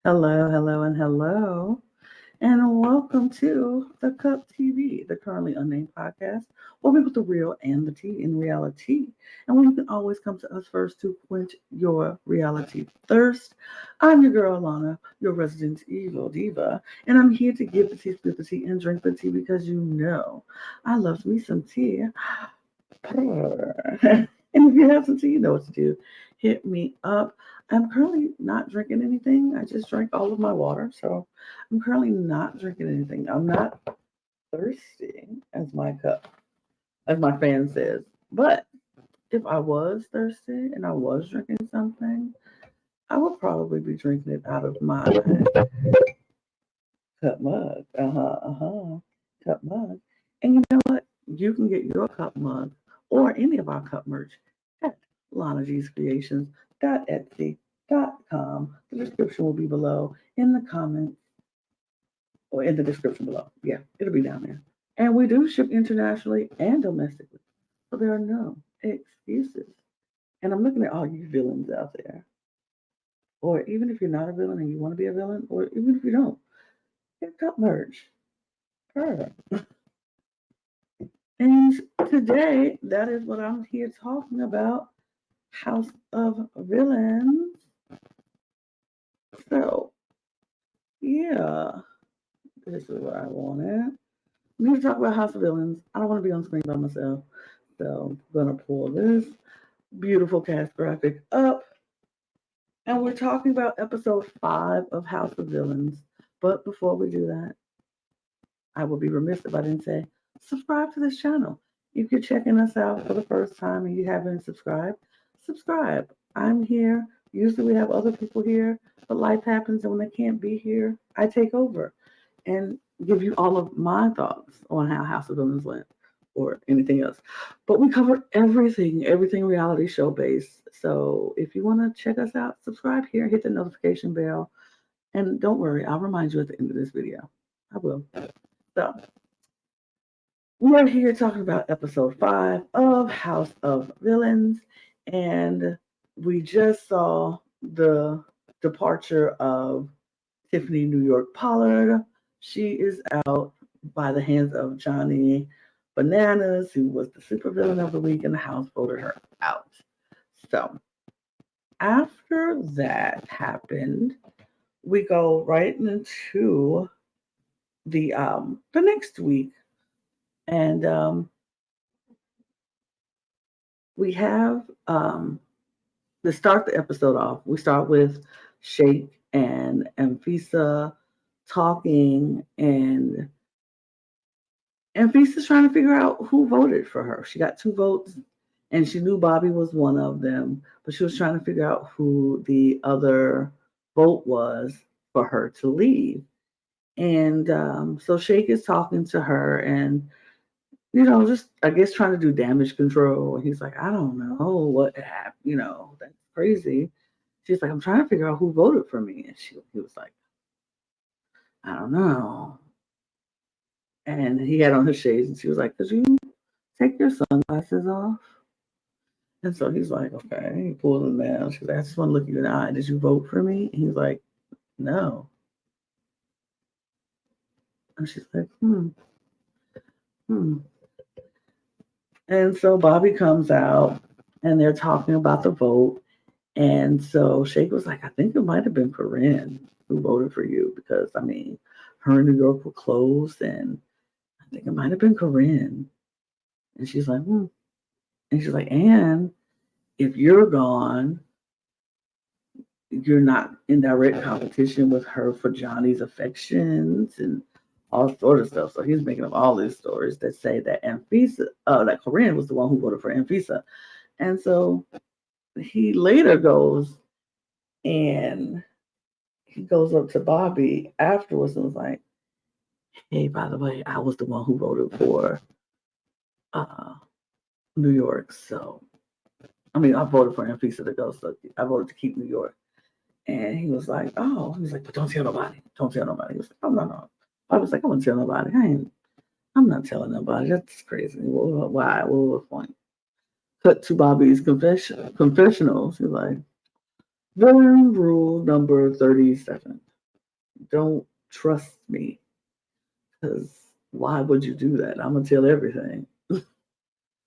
Hello, hello, and hello, and welcome to the Cup TV, the Currently Unnamed Podcast, where we put the real and the tea in reality, and where you can always come to us first to quench your reality thirst. I'm your girl Lana, your resident evil diva, and I'm here to give the tea, spit the tea, and drink the tea because you know I love me some tea. And if you have some tea, you know what to do. Hit me up. I'm currently not drinking anything. I just drank all of my water. So I'm currently not drinking anything. I'm not thirsty as my cup, as my fan says. But if I was thirsty and I was drinking something, I would probably be drinking it out of my cup mug. Cup mug. And you know what? You can get your cup mug or any of our cup merch at lanagcreations.etsy.com. The description will be below in the comments or in the description below. Yeah, it'll be down there. And we do ship internationally and domestically. So there are no excuses. And I'm looking at all you villains out there. Or even if you're not a villain and you want to be a villain, or even if you don't, get cup merch. Her. And today, that is what I'm here talking about, House of Villains. So, yeah, this is what I wanted. We need to talk about House of Villains. I don't want to be on screen by myself. So, I'm going to pull this beautiful cast graphic up. And we're talking about episode 5 of House of Villains. But before we do that, I would be remiss if I didn't say subscribe to this channel. If you're checking us out for the first time and you haven't subscribed, subscribe. I'm here. Usually we have other people here, but life happens, and when they can't be here, I take over and give you all of my thoughts on how House of Villains went or anything else. But we cover everything reality show based. So if you want to check us out, subscribe here, hit the notification bell, and don't worry, I'll remind you at the end of this video. I will. So we're here talking about episode 5 of House of Villains, and we just saw the departure of Tiffany New York Pollard. She is out by the hands of Johnny Bananas, who was the supervillain of the week, and the House voted her out. So after that happened, we go right into the next week, and we have to start the episode off. We start with Shake and Anfisa talking, and Anfisa's trying to figure out who voted for her. She got 2 votes, and she knew Bobby was one of them, but she was trying to figure out who the other vote was for her to leave. And so Shake is talking to her, and just I guess trying to do damage control. And he's like, I don't know what happened. That's crazy. She's like, I'm trying to figure out who voted for me. And he was like, I don't know. And he had on his shades, and she was like, could you take your sunglasses off? And so he's like, okay. He pulls them down. She's like, I just want to look you in the eye. Did you vote for me? And he's like, no. And she's like, hmm. And so Bobby comes out, and they're talking about the vote. And so Shake was like, I think it might have been Corinne who voted for you because, I mean, her and New York were close, and I think it might have been Corinne. And she's like, hmm. And she's like, and if you're gone, you're not in direct competition with her for Johnny's affections and all sort of stuff. So he's making up all these stories that say that that Corinne was the one who voted for Anfisa. And so he later goes and he goes up to Bobby afterwards and was like, hey, by the way, I was the one who voted for uh, New York. So, I mean, I voted for Anfisa to go. So I voted to keep New York. And he was like, oh, he was like, but don't tell nobody. Don't tell nobody. He was like, oh, no. I was like, I won't tell nobody. I'm not telling nobody. That's crazy. Why? What was the point? Cut to Bobby's confessionals. He's like, villain rule number 37. don't trust me. Because why would you do that? I'm going to tell everything.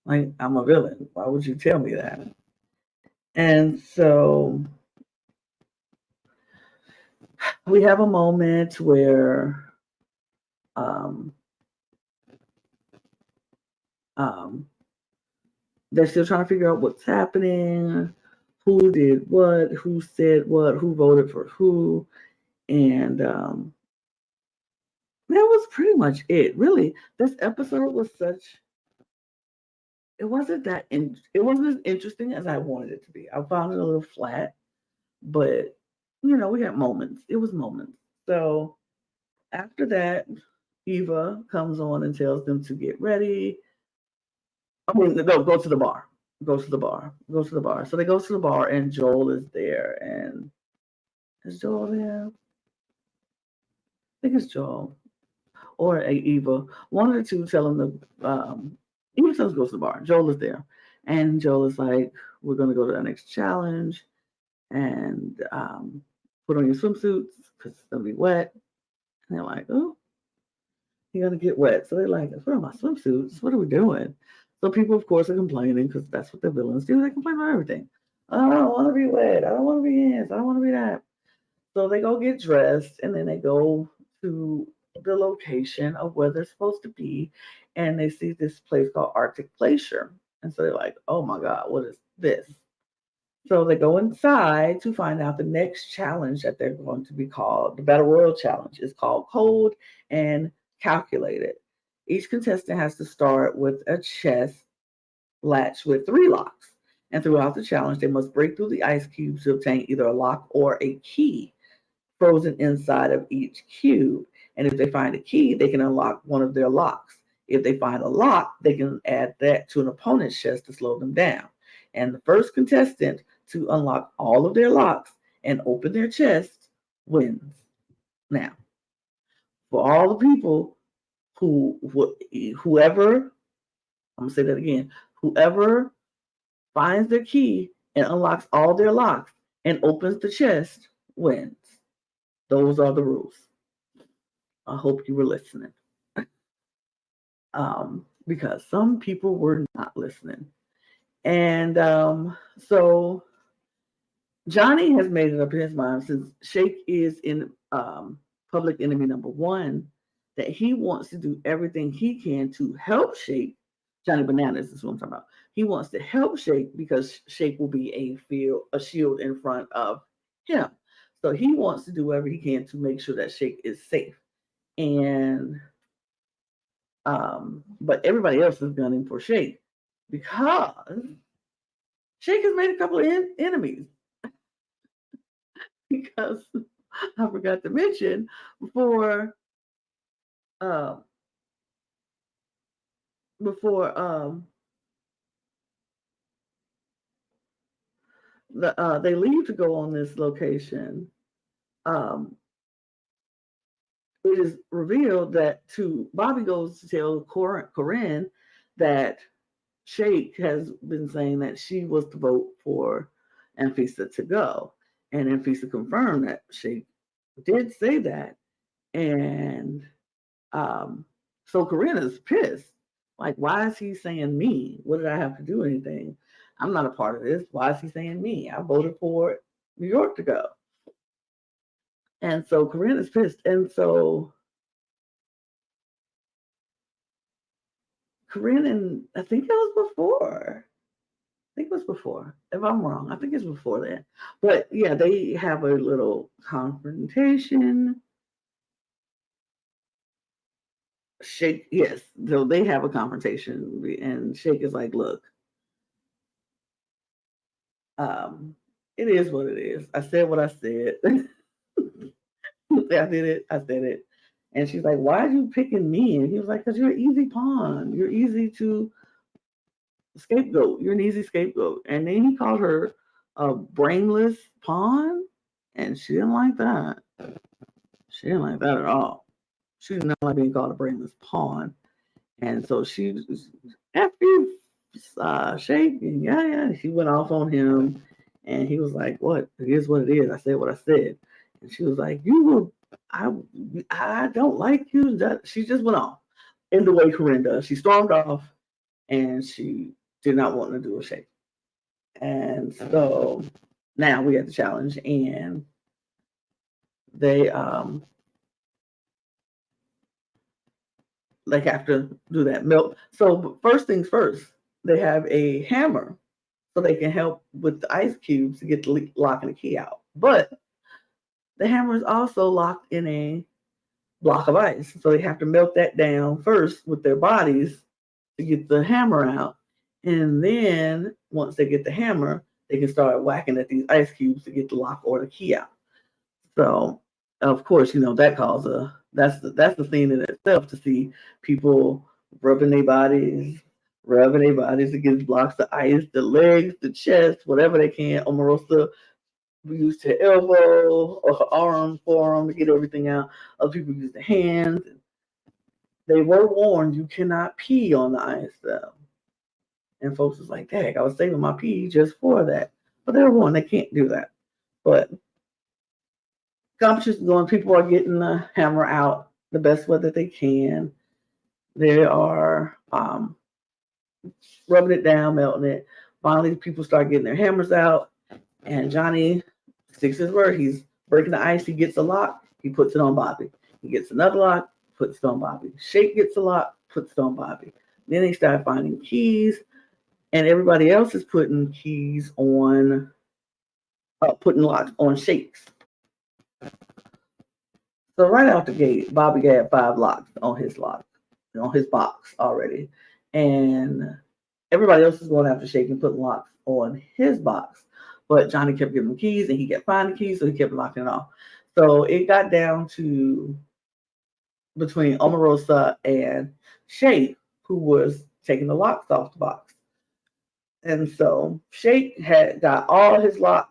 Like, I'm a villain. Why would you tell me that? And so we have a moment where um, um, they're still trying to figure out what's happening, who did what, who said what, who voted for who. And that was pretty much it. Really, this episode was it wasn't it wasn't as interesting as I wanted it to be. I found it a little flat, but we had moments. It was moments. So after that, Eva comes on and tells them to get ready. I mean, go to the bar. Go to the bar. Go to the bar. So they go to the bar, and Joel is there. And is Joel there? I think it's Joel or Eva. One of the two tell him to. Eva tells him to go to the bar. Joel is there, and Joel is like, "We're going to go to the next challenge, and put on your swimsuits because it's going to be wet." And they're like, "Oh, you're going to get wet." So they're like, "Where are my swimsuits? What are we doing?" So people, of course, are complaining because that's what the villains do. They complain about everything. Oh, I don't want to be wet. I don't want to be this. I don't want to be that. So they go get dressed and then they go to the location of where they're supposed to be. And they see this place called Arctic Glacier. And so they're like, oh my God, what is this? So they go inside to find out the next challenge that they're going to be called. The Battle Royal Challenge is called Cold and Calculated. Each contestant has to start with a chest latch with 3 locks. And throughout the challenge, they must break through the ice cubes to obtain either a lock or a key frozen inside of each cube. And if they find a key, they can unlock one of their locks. If they find a lock, they can add that to an opponent's chest to slow them down. And the first contestant to unlock all of their locks and open their chest wins. Now, for all the people whoever, I'm going to say that again, whoever finds their key and unlocks all their locks and opens the chest wins. Those are the rules. I hope you were listening. Because some people were not listening. And so Johnny has made it up in his mind since Shake is in public enemy number 1 that he wants to do everything he can to help Shake. Johnny Bananas is what I'm talking about. He wants to help Shake because Shake will be a shield in front of him. So he wants to do whatever he can to make sure that Shake is safe. And but everybody else is gunning for Shake because Shake has made a couple of enemies. Because I forgot to mention before uh, they leave to go on this location, um, it is revealed that Bobby goes to tell Corinne that Shake has been saying that she was to vote for Anfisa to go. And Anfisa confirmed that Shake did say that. And so Corinne is pissed. Like, why is he saying me? What did I have to do anything? I'm not a part of this. Why is he saying me? I voted for New York to go. And so Corinne is pissed. And so Corinne, and I think it was before. I think it was before. If I'm wrong, I think it's before that. But yeah, they have a little confrontation. Shake, yes. So they have a confrontation, and Shake is like, "Look, it is what it is. I said what I said. I did it. I said it." And she's like, "Why are you picking me?" And he was like, "Because you're an easy pawn. You're easy to scapegoat. You're an easy scapegoat." And then he called her a brainless pawn, and she didn't like that. She didn't like that at all. She did not like being called a brainless pawn. And so she, after you Shake, and yeah, she went off on him. And he was like, "What? It is what it is. I said what I said." And she was like, "You will I don't like you. She just went off in the way Corinne does. She stormed off and she did not want to do a shake. And so now we had the challenge and they like have to do that milk. So first things first, they have a hammer so they can help with the ice cubes to get the lock and the key out. But the hammer is also locked in a block of ice. So they have to melt that down first with their bodies to get the hammer out. And then once they get the hammer, they can start whacking at these ice cubes to get the lock or the key out. So of course, that causes that's the scene in itself to see people rubbing their bodies against blocks of ice, the legs, the chest, whatever they can. Omarosa used her elbow or her arm, forearm to get everything out. Other people use their hands. They were warned you cannot pee on the ice though. And folks was like, dang, I was saving my pee just for that. But they were warned they can't do that. But competition going, people are getting the hammer out the best way that they can. They are rubbing it down, melting it. Finally, people start getting their hammers out, and Johnny sticks his word. He's breaking the ice. He gets a lock. He puts it on Bobby. He gets another lock, puts it on Bobby. Shake gets a lock, puts it on Bobby. Then they start finding keys, and everybody else is putting keys on, putting locks on Shakes. So right out the gate, Bobby had 5 locks on his box already, and everybody else is going after Shake and putting locks on his box. But Johnny kept giving him keys, and he kept finding keys, so he kept locking it off. So it got down to between Omarosa and Shake, who was taking the locks off the box. And so Shake had got all his locks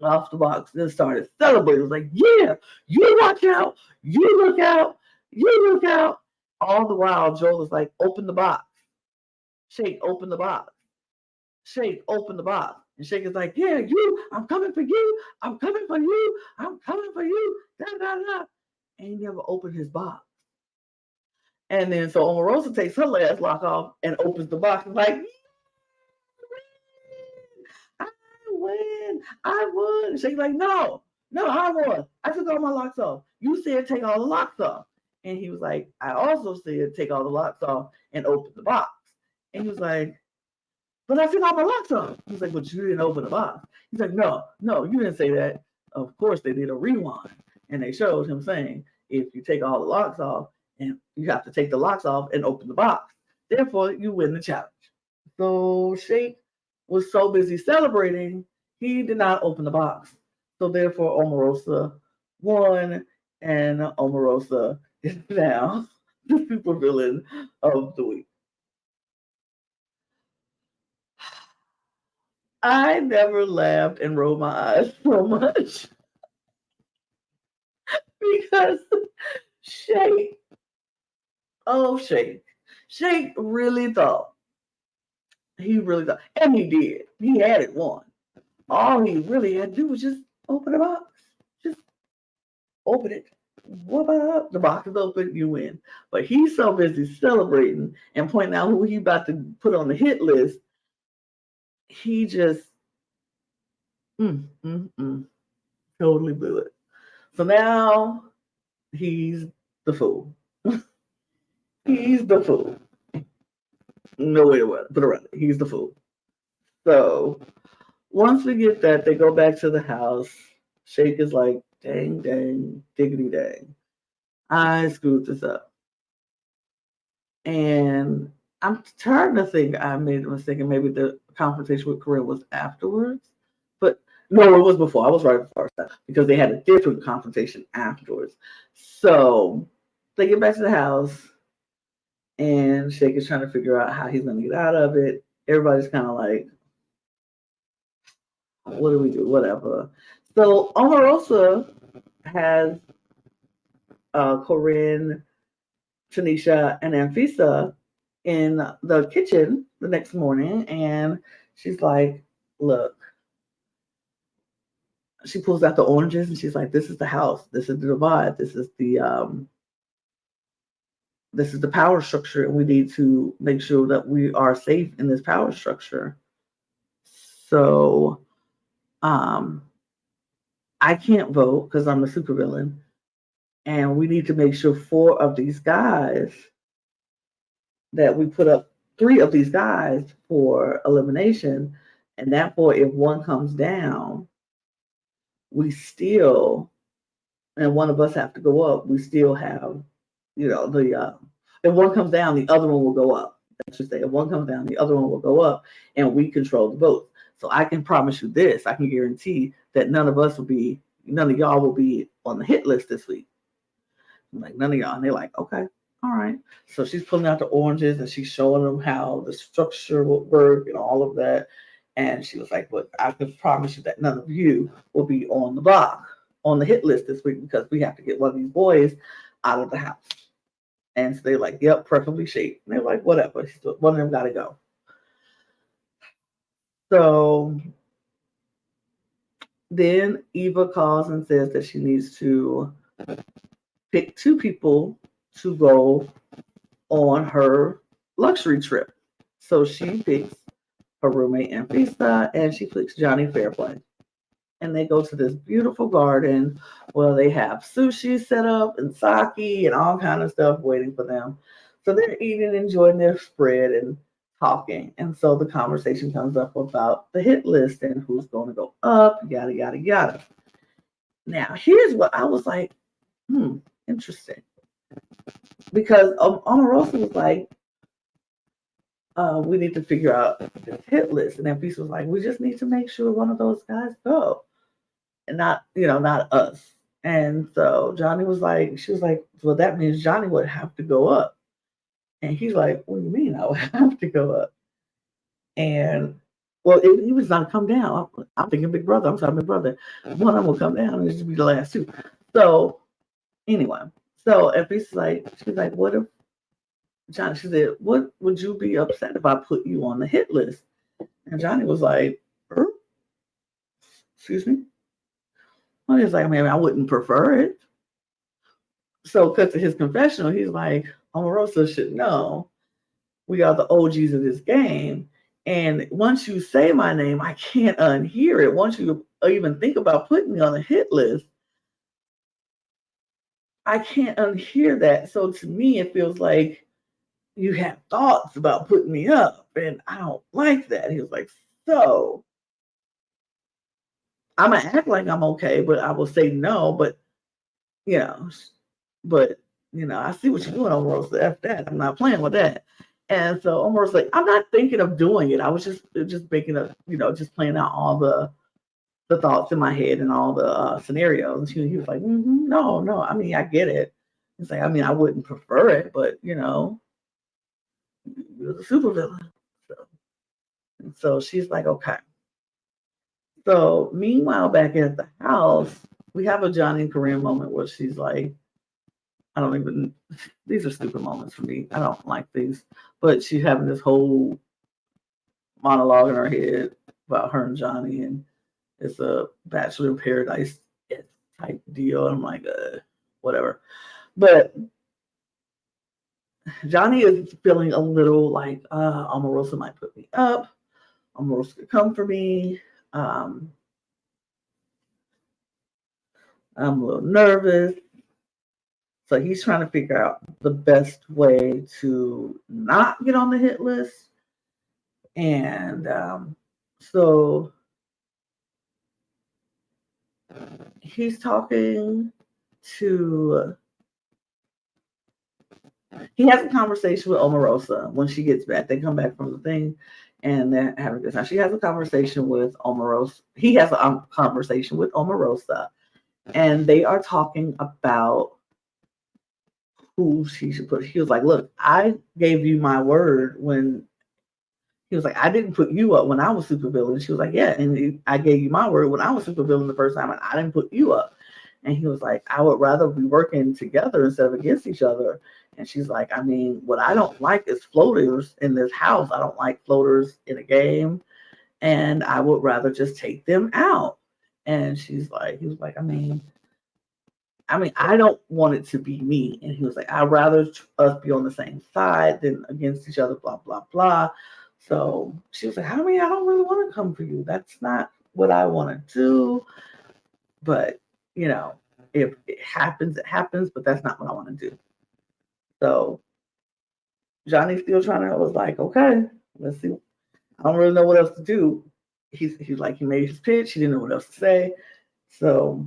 off the box, then started celebrating. It was like, yeah, you watch out, you look out, you look out. All the while, Joel was like, open the box. Shake, open the box. Shake, open the box. And Shake is like, yeah, I'm coming for you. I'm coming for you. I'm coming for you. Da, da, da. And he never opened his box. And then so Omarosa takes her last lock off and opens the box and like, I win. I won. Shake's like, no, I won. I took all my locks off. You said take all the locks off. And he was like, I also said take all the locks off and open the box. And he was like, but I took all my locks off. He's like, but you didn't open the box. He's like, no, you didn't say that. Of course, they did a rewind. And they showed him saying, if you take all the locks off, and you have to take the locks off and open the box. Therefore, you win the challenge. So Shake was so busy celebrating, he did not open the box. So therefore, Omarosa won, and Omarosa is now the super villain of the week. I never laughed and rolled my eyes so much because Shake, Shake really thought, and he did. He had it won. All he really had to do was just open the box. Just open it. What? The box is open, you win. But he's so busy celebrating and pointing out who he about to put on the hit list. He just totally blew it. So now he's the fool. He's the fool. No way to put around it. He's the fool. So once we get that, they go back to the house. Shake is like, dang, diggity dang. I screwed this up. And I'm trying to think I made a mistake, and maybe the confrontation with Corinne was afterwards. But no, it was before. I was right before that because they had a different confrontation afterwards. So they get back to the house, and Shake is trying to figure out how he's going to get out of it. Everybody's kind of like, what do we do? Whatever. So Omarosa has Corinne, Tanisha, and Anfisa in the kitchen the next morning, and she's like, look, she pulls out the oranges and she's like, "This is the house. This is the divide. This is the power structure, and we need to make sure that we are safe in this power structure. So, um, I can't vote because I'm a supervillain, and we need to make sure four of these guys that we put up three of these guys for elimination, and therefore, if one comes down, we still and one of us have to go up. We still have, the if one comes down, the other one will go up. I should say, if one comes down, the other one will go up, and we control the vote. So I can promise you this: I can guarantee that none of y'all will be on the hit list this week. I'm like, none of y'all. And they're like, okay, all right. So she's pulling out the oranges and she's showing them how the structure will work and all of that. And she was like, but I can promise you that none of you will be on the block, on the hit list this week because we have to get one of these boys out of the house. And so they're like, yep, preferably Shade. And they're like, whatever. One of them got to go. So then Eva calls and says that she needs to pick two people to go on her luxury trip. So she picks her roommate Anfisa and she picks Johnny Fairplay. And they go to this beautiful garden where they have sushi set up and sake and all kind of stuff waiting for them. So they're eating, enjoying their spread and talking. And so the conversation comes up about the hit list and who's going to go up, yada, yada, yada. Now, here's what I was like, interesting. Because Omarosa was like, we need to figure out this hit list. And then Peace was like, we just need to make sure one of those guys go. And not us. And so Johnny was like, she was like, well, that means Johnny would have to go up. And he's like, what do you mean I would have to go up? And well, he was not come down. I'm thinking Big Brother. I'm talking Big Brother. One of them will come down and it should be the last two. So anyway, so if she's like, what if Johnny? She said, what would you be upset if I put you on the hit list? And Johnny was like, excuse me. Well, he's like, I mean, I wouldn't prefer it. So, cut to his confessional, he's like, Omarosa should know we are the OGs of this game. And once you say my name, I can't unhear it. Once you even think about putting me on a hit list, I can't unhear that. So to me, it feels like you have thoughts about putting me up, and I don't like that. He was like, so I'm gonna act like I'm okay, but I will say no. But you know, but I see what you're doing, Omarosa. F that. I'm not playing with that. And so Omarosa's like, I'm not thinking of doing it. I was just making a, just playing out all the thoughts in my head and all the scenarios. And he was like, no. I mean, I get it. He's like, I mean, I wouldn't prefer it, but you're the supervillain. So she's like, okay. So meanwhile, back at the house, we have a Johnny and Corinne moment where she's like, I don't even, these are stupid moments for me. I don't like these. But she's having this whole monologue in her head about her and Johnny, and it's a Bachelor in Paradise type deal. And I'm like, whatever. But Johnny is feeling a little like, Omarosa might put me up. Omarosa could come for me. I'm a little nervous. So he's trying to figure out the best way to not get on the hit list. And so he's talking to, he has a conversation with Omarosa when she gets back. They come back from the thing and they're having a good time. She has a conversation with Omarosa. He has a conversation with Omarosa. And they are talking about who she should put. He was like, look, I gave you my word when he was like, I didn't put you up when I was supervillain. She was like, yeah, and I gave you my word when I was supervillain the first time, and I didn't put you up. And he was like, I would rather be working together instead of against each other. And she's like, I mean, what I don't like is floaters in this house. I don't like floaters in a game, and I would rather just take them out. And he was like, I don't want it to be me. And he was like, I'd rather us be on the same side than against each other, blah, blah, blah. So she was like, I don't really want to come for you. That's not what I want to do. But, you know, if it happens, it happens, but that's not what I want to do. So Johnny's still trying to, I was like, okay, let's see. I don't really know what else to do. He's like, he made his pitch. He didn't know what else to say. So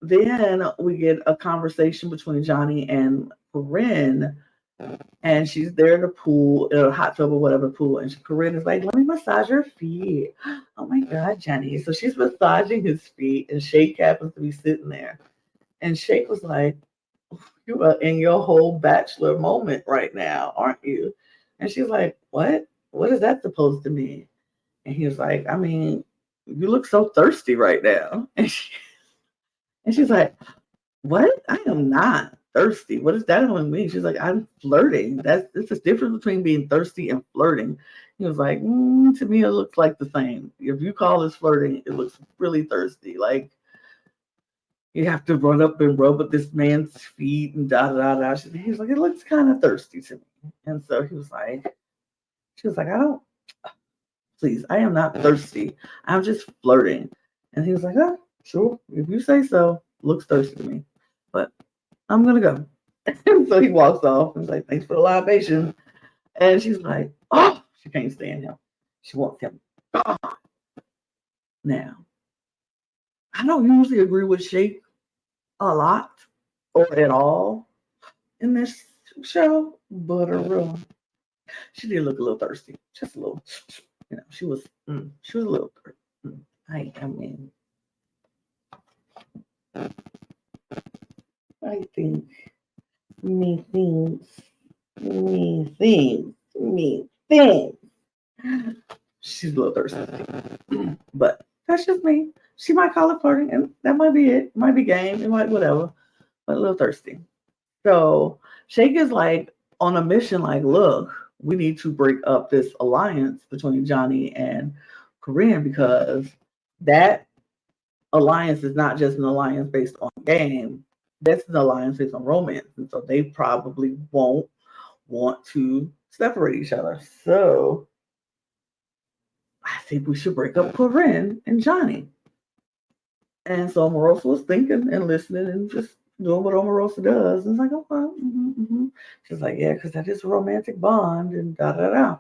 then we get a conversation between Johnny and Corinne, and she's there in the pool, in a hot tub or whatever pool, and Corinne is like, let me massage your feet. Oh my God, Johnny. So she's massaging his feet, and Shake happens to be sitting there. And Shake was like, you are in your whole bachelor moment right now, aren't you? And she's like, what? What is that supposed to mean? And he was like, you look so thirsty right now. And she's like, what? I am not thirsty. What does that even mean? She's like, I'm flirting. It's a difference between being thirsty and flirting. He was like, to me, it looks like the same. If you call this flirting, it looks really thirsty. Like you have to run up and rub at this man's feet and da da da. He was like, it looks kind of thirsty to me. And so she was like, please, I am not thirsty. I'm just flirting. And he was like, oh, sure. If you say so, looks thirsty to me. But I'm going to go. And so he walks off and is like, thanks for the libation. And she's like, oh, she can't stand him. She wants him gone. Now, I don't usually agree with Shake a lot or at all in this show, but she did look a little thirsty. Just a little, she was a little thirsty. I mean, I think me things, me things. She's a little thirsty. But that's just me. She might call it flirting, and that might be it. It might be game, it might whatever, but a little thirsty. So Shake is like on a mission, like, look, we need to break up this alliance between Johnny and Corinne because that alliance is not just an alliance based on game. That's an alliance based on romance. And so they probably won't want to separate each other. So I think we should break up Corinne and Johnny. And so Omarosa was thinking and listening and just doing what Omarosa does. And it's like, okay. Mm-hmm. She's like, yeah, because that is a romantic bond and da da da.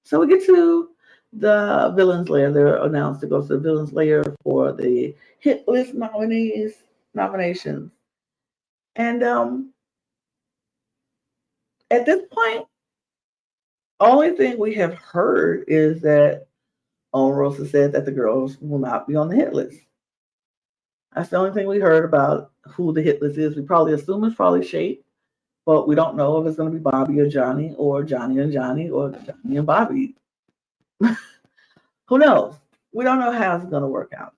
So we get to the villain's lair. They're announced to go to the villain's lair for the hit list nominations. And at this point, only thing we have heard is that Omarosa said that the girls will not be on the hit list. That's the only thing we heard about who the hit list is. We probably assume it's probably Shake, but we don't know if it's going to be Bobby or Johnny or Johnny and Johnny or Johnny and Bobby. Who knows? We don't know how it's going to work out.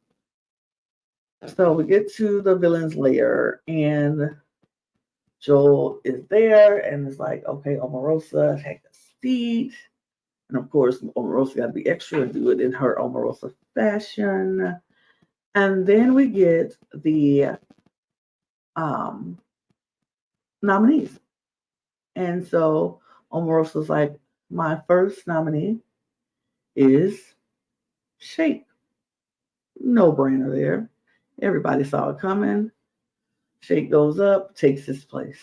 So we get to the villain's lair, and Joel is there, and it's like, okay, Omarosa, take a seat. And of course, Omarosa got to be extra and do it in her Omarosa fashion. And then we get the nominees. And so Omarosa's like, my first nominee is Shake. No brainer there. Everybody saw it coming. Shake goes up, takes his place.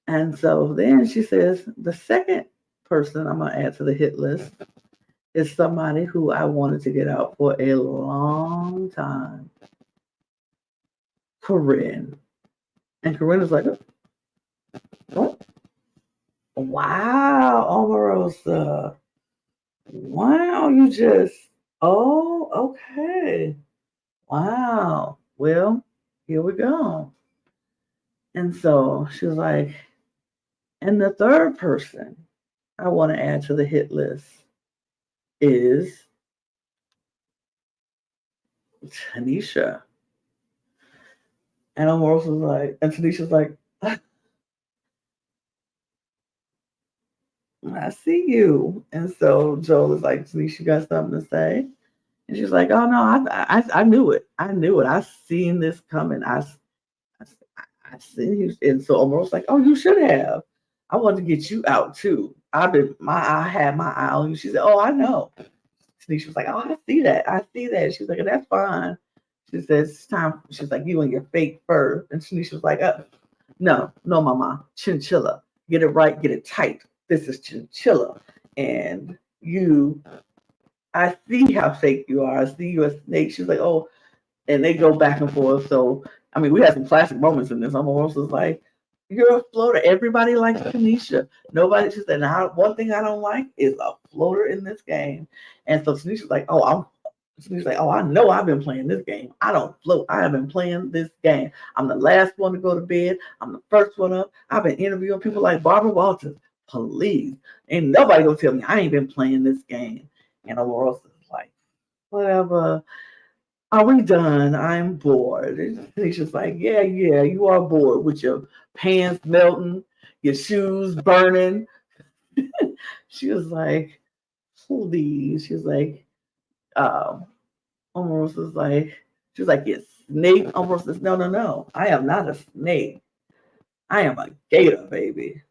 And so then she says, the second person I'm going to add to the hit list is somebody who I wanted to get out for a long time. Corinne. And Corinne is like, what? Wow, Omarosa. Wow, you just, oh, okay. Wow. Well, here we go. And so she was like, and the third person I want to add to the hit list is Tanisha. And Omarosa was like, and Tanisha's like, I see you. And so Joel is like, Tanisha, you got something to say? And she's like, oh no, I knew it. I knew it. I seen this coming. I, I seen you. And so Omarosa's like, oh, you should have. I wanted to get you out too. I had my eye on you. She said, oh, I know. Tanisha was like, oh, I see that. I see that. She's like, that's fine. She says, it's time. She's like, you and your fake fur. And Tanisha was like, no, no, mama, chinchilla. Get it right, get it tight. This is chinchilla. And I see how fake you are. I see you a snake. She's like, oh, and they go back and forth. So, I mean, we had some classic moments in this. I'm almost like, you're a floater. Everybody likes Tanisha. Nobody, she said, now, one thing I don't like is a floater in this game. And so Tanisha's like, Tanisha's like, oh, I know I've been playing this game. I don't float. I have been playing this game. I'm the last one to go to bed. I'm the first one up. I've been interviewing people like Barbara Walters. Please. Ain't nobody gonna tell me I ain't been playing this game. And Aurora's like, whatever. Are we done? I'm bored. And he's just like, yeah, you are bored with your pants melting, your shoes burning. She was like, please. She was like, almost was like, she was like, yes, snake. Almost says, no, no, no. I am not a snake. I am a gator, baby.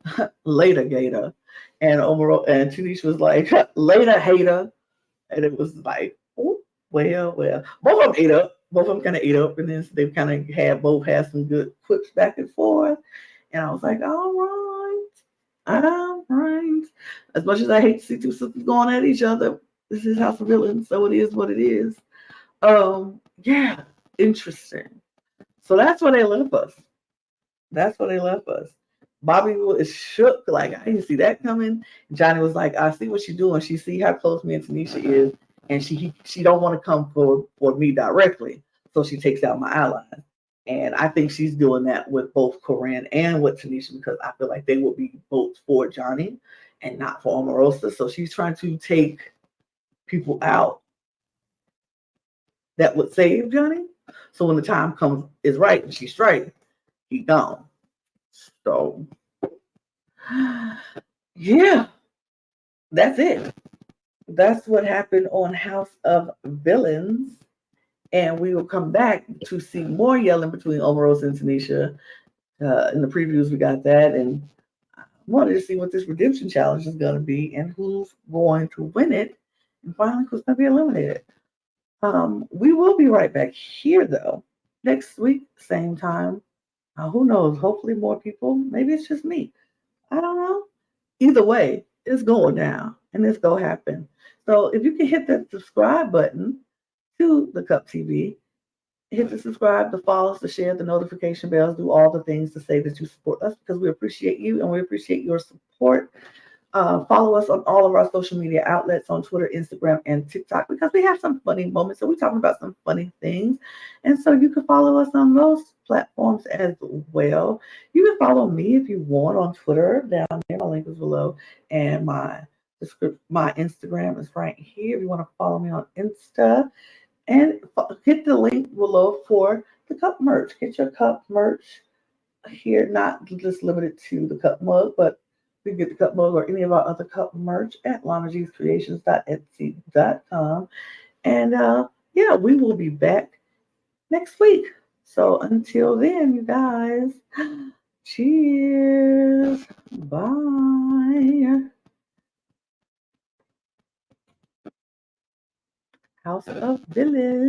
Later, gator. And and Tanisha was like, later, hater. And it was like, oh, well. Both of them ate up. Both of them kind of ate up, and then they kind of had some good quips back and forth. And I was like, all right. As much as I hate to see two sisters going at each other, this is House of Villains, so it is what it is. Yeah, interesting. So that's where they left us. Bobby was shook, like I didn't see that coming. Johnny was like, I see what she's doing. She see how close me and Tanisha is, and she don't want to come for me directly, so she takes out my allies. And I think she's doing that with both Corinne and with Tanisha because I feel like they will be votes for Johnny and not for Omarosa. So she's trying to take people out that would save Johnny. So when the time comes is right and she's straight, he gone. So yeah, that's it. That's what happened on House of Villains. And we will come back to see more yelling between Omarosa and Tanisha. In the previews, we got that. And I wanted to see what this redemption challenge is going to be and who's going to win it. And finally, who's going to be eliminated. We will be right back here, though, next week, same time. Who knows? Hopefully, more people. Maybe it's just me. I don't know. Either way, it's going down and it's going to happen. So if you can hit that subscribe button to the Cup TV, hit the subscribe, the follows, the share, the notification bells, do all the things to say that you support us because we appreciate you and we appreciate your support. Follow us on all of our social media outlets on Twitter, Instagram, and TikTok because we have some funny moments. So we're talking about some funny things. And so you can follow us on those platforms as well. You can follow me if you want on Twitter down there. My link is below. And my Instagram is right here. If you want to follow me on Insta. And hit the link below for the cup merch. Get your cup merch here, not just limited to the cup mug, but you can get the cup mug or any of our other cup merch at lanagcreations.etsy.com. And yeah, we will be back next week. So until then, you guys, cheers. Bye. House of Villains.